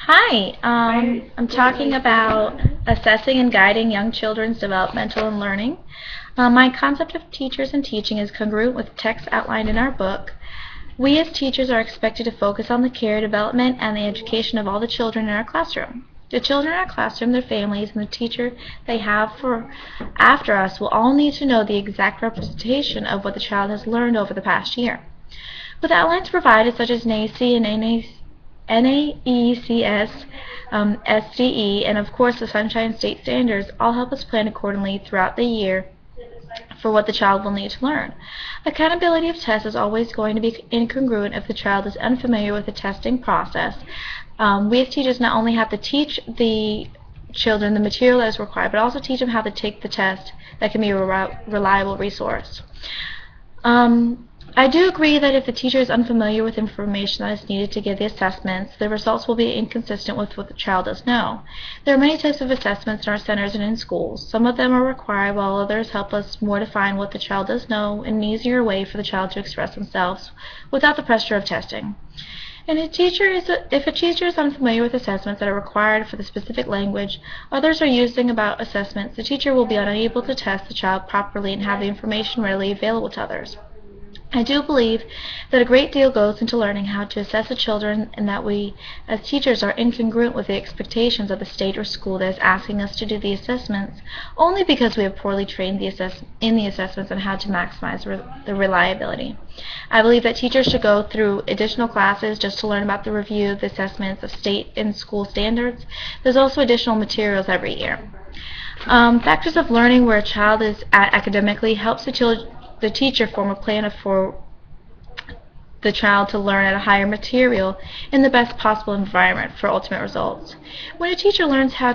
Hi, I'm talking about assessing and guiding young children's developmental and learning. My concept of teachers and teaching is congruent with text outlined in our book. We as teachers are expected to focus on the care, development, and the education of all the children in our classroom. The children in our classroom, their families, and the teacher they have for after us will all need to know the exact representation of what the child has learned over the past year. With outlines provided such as NAEC and NAECS, SDE, and of course the Sunshine State Standards all help us plan accordingly throughout the year for what the child will need to learn. Accountability of tests is always going to be incongruent if the child is unfamiliar with the testing process. We as teachers not only have to teach the children the material that is required, but also teach them how to take the test that can be a reliable resource. I do agree that if the teacher is unfamiliar with information that is needed to give the assessments, the results will be inconsistent with what the child does know. There are many types of assessments in our centers and in schools. Some of them are required, while others help us more define what the child does know in an easier way for the child to express themselves without the pressure of testing. And if a teacher is unfamiliar with assessments that are required for the specific language others are using about assessments, the teacher will be unable to test the child properly and have the information readily available to others. I do believe that a great deal goes into learning how to assess the children, and that we, as teachers, are incongruent with the expectations of the state or school that is asking us to do the assessments only because we have poorly trained in the assessments on how to maximize the reliability. I believe that teachers should go through additional classes just to learn about the review of the assessments of state and school standards. There's also additional materials every year. Factors of learning where a child is at academically helps the teacher form a plan for the child to learn at a higher material in the best possible environment for ultimate results. When a teacher learns how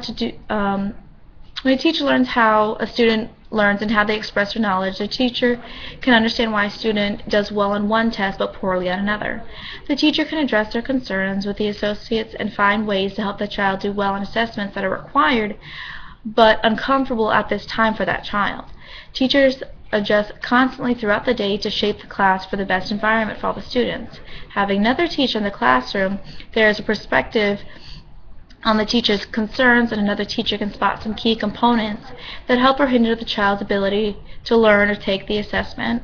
a student learns and how they express their knowledge, the teacher can understand why a student does well on one test but poorly on another. The teacher can address their concerns with the associates and find ways to help the child do well in assessments that are required but uncomfortable at this time for that child. Teachers adjust constantly throughout the day to shape the class for the best environment for all the students. Having another teacher in the classroom, there is a perspective on the teacher's concerns, and another teacher can spot some key components that help or hinder the child's ability to learn or take the assessment.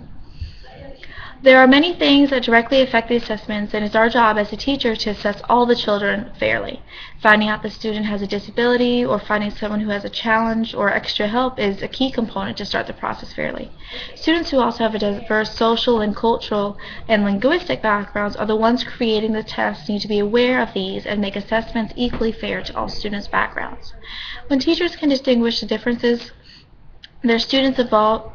There are many things that directly affect the assessments, and it's our job as a teacher to assess all the children fairly. Finding out the student has a disability or finding someone who has a challenge or extra help is a key component to start the process fairly. Students who also have a diverse social and cultural and linguistic backgrounds are the ones creating the tests need to be aware of these and make assessments equally fair to all students' backgrounds. When teachers can distinguish the differences their students involve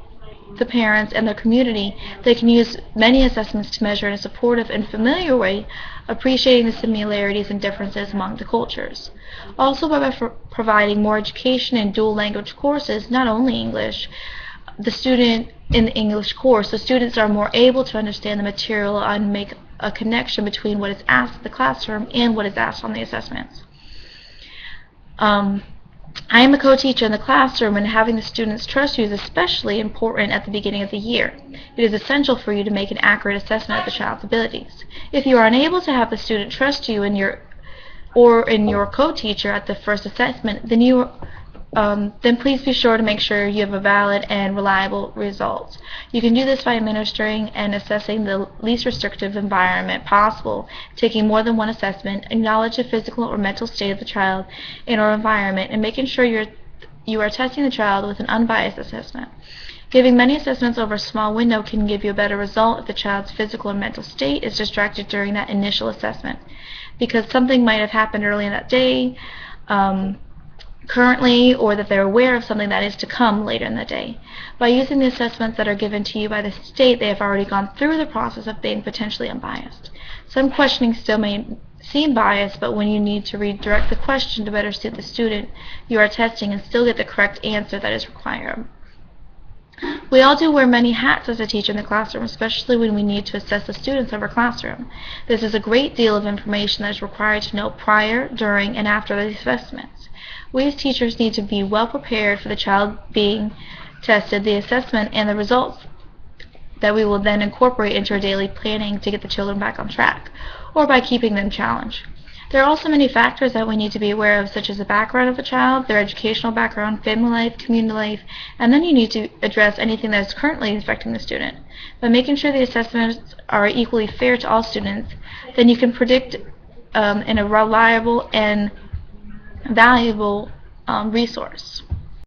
the parents and their community, they can use many assessments to measure in a supportive and familiar way, appreciating the similarities and differences among the cultures. Also, by providing more education in dual language courses, not only English, the student in the English course, the students are more able to understand the material and make a connection between what is asked in the classroom and what is asked on the assessments. I am a co-teacher in the classroom, and having the students trust you is especially important at the beginning of the year. It is essential for you to make an accurate assessment of the child's abilities. If you are unable to have the student trust you in your co-teacher at the first assessment, then please be sure to make sure you have a valid and reliable results. You can do this by administering and assessing the least restrictive environment possible, taking more than one assessment, acknowledge the physical or mental state of the child in our environment, and making sure you are testing the child with an unbiased assessment. Giving many assessments over a small window can give you a better result if the child's physical or mental state is distracted during that initial assessment, because something might have happened early in that day, currently, or that they're aware of something that is to come later in the day. By using the assessments that are given to you by the state, they have already gone through the process of being potentially unbiased. Some questioning still may seem biased, but when you need to redirect the question to better suit the student you are testing and still get the correct answer that is required. We all do wear many hats as a teacher in the classroom, especially when we need to assess the students of our classroom. This is a great deal of information that is required to know prior, during, and after the assessments. We as teachers need to be well prepared for the child being tested, the assessment, and the results that we will then incorporate into our daily planning to get the children back on track, or by keeping them challenged. There are also many factors that we need to be aware of, such as the background of the child, their educational background, family life, community life, and then you need to address anything that is currently affecting the student. By making sure the assessments are equally fair to all students, then you can predict in a reliable and valuable resource.